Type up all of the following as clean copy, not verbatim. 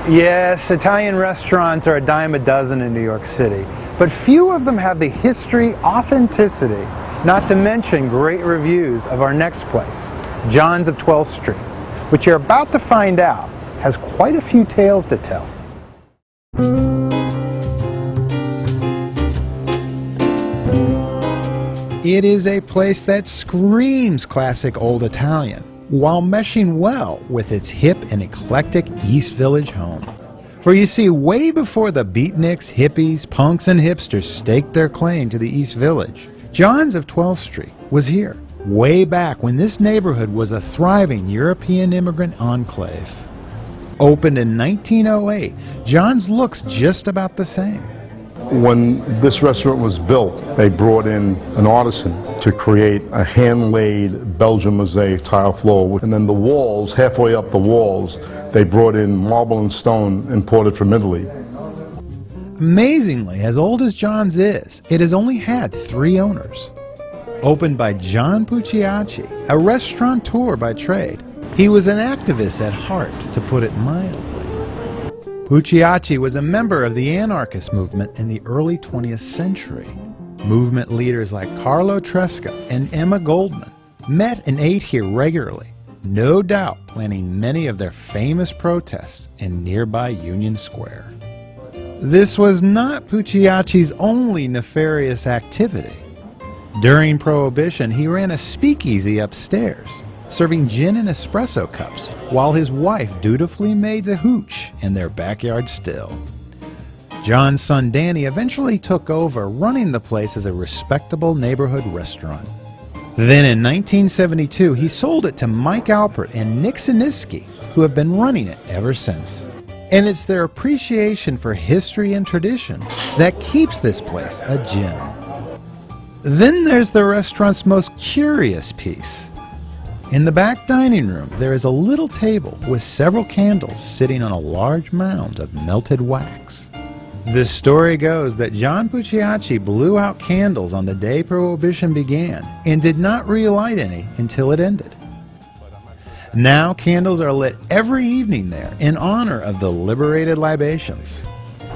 Yes, Italian restaurants are a dime a dozen in New York City, but few of them have the history, authenticity, not to mention great reviews of our next place, John's of 12th Street, which you're about to find out has quite a few tales to tell. It is a place that screams classic old Italian, while meshing well with its hip and eclectic East Village home. For you see, way before the Beatniks, hippies, punks, and hipsters staked their claim to the East Village, John's of 12th Street was here, way back when this neighborhood was a thriving European immigrant enclave. Opened in 1908, John's looks just about the same. When this restaurant was built, they brought in an artisan to create a hand-laid Belgian mosaic tile floor. And then the walls, halfway up the walls, they brought in marble and stone imported from Italy. Amazingly, as old as John's is, it has only had 3 owners. Opened by John Pucciacci, a restaurateur by trade, he was an activist at heart, to put it mildly. Pucciacci was a member of the anarchist movement in the early 20th century. Movement leaders like Carlo Tresca and Emma Goldman met and ate here regularly, no doubt planning many of their famous protests in nearby Union Square. This was not Pucciacci's only nefarious activity. During Prohibition, he ran a speakeasy upstairs, serving gin and espresso cups, while his wife dutifully made the hooch in their backyard still. John's son Danny eventually took over, running the place as a respectable neighborhood restaurant. Then in 1972, he sold it to Mike Alpert and Nick Siniski, who have been running it ever since. And it's their appreciation for history and tradition that keeps this place a gem. Then there's the restaurant's most curious piece. In the back dining room, there is a little table with several candles sitting on a large mound of melted wax. The story goes that John Pucciacci blew out candles on the day Prohibition began and did not relight any until it ended. Now candles are lit every evening there in honor of the liberated libations.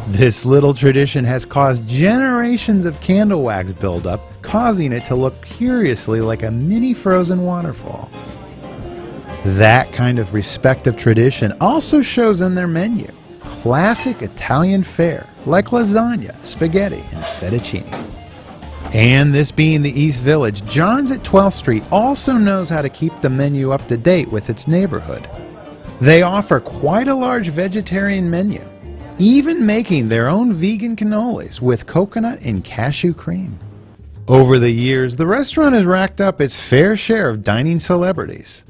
This little tradition has caused generations of candle wax buildup, causing it to look curiously like a mini frozen waterfall. That kind of respect of tradition also shows in their menu. Classic Italian fare like lasagna, spaghetti, and fettuccine. And this being the East Village, John's at 12th Street also knows how to keep the menu up to date with its neighborhood. They offer quite a large vegetarian menu, even making their own vegan cannolis with coconut and cashew cream. Over the years, the restaurant has racked up its fair share of dining celebrities.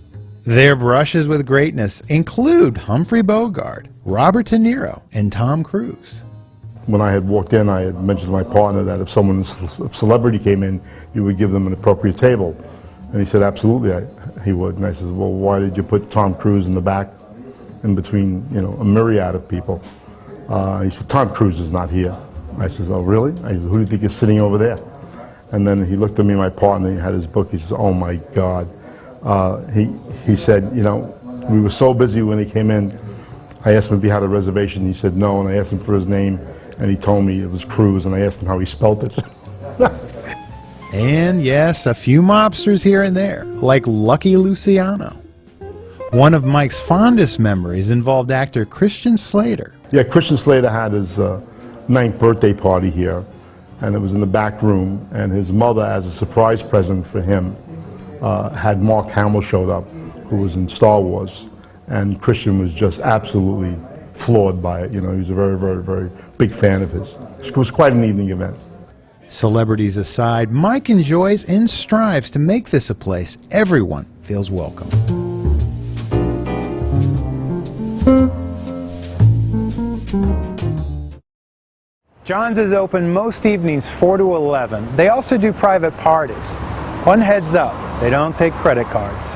Their brushes with greatness include Humphrey Bogart, Robert De Niro, and Tom Cruise. When I had walked in, I had mentioned to my partner that if if celebrity came in, you would give them an appropriate table. And he said, absolutely, he would. And I said, well, why did you put Tom Cruise in the back, in between, a myriad of people? He said, Tom Cruise is not here. I said, oh, really? I said, who do you think is sitting over there? And then he looked at me, my partner, he had his book, he says, oh my God. He said, we were so busy when he came in, I asked him if he had a reservation, he said no, and I asked him for his name, and he told me it was Cruz, and I asked him how he spelt it. And yes, a few mobsters here and there, like Lucky Luciano. One of Mike's fondest memories involved actor Christian Slater. Yeah, Christian Slater had his 9th birthday party here, and it was in the back room, and his mother, as a surprise present for him, had Mark Hamill showed up, who was in Star Wars, and Christian was just absolutely floored by it. He was a very, very, very big fan of his. It was quite an evening event. Celebrities aside, Mike enjoys and strives to make this a place everyone feels welcome. John's is open most evenings 4 to 11. They also do private parties. One heads up, they don't take credit cards.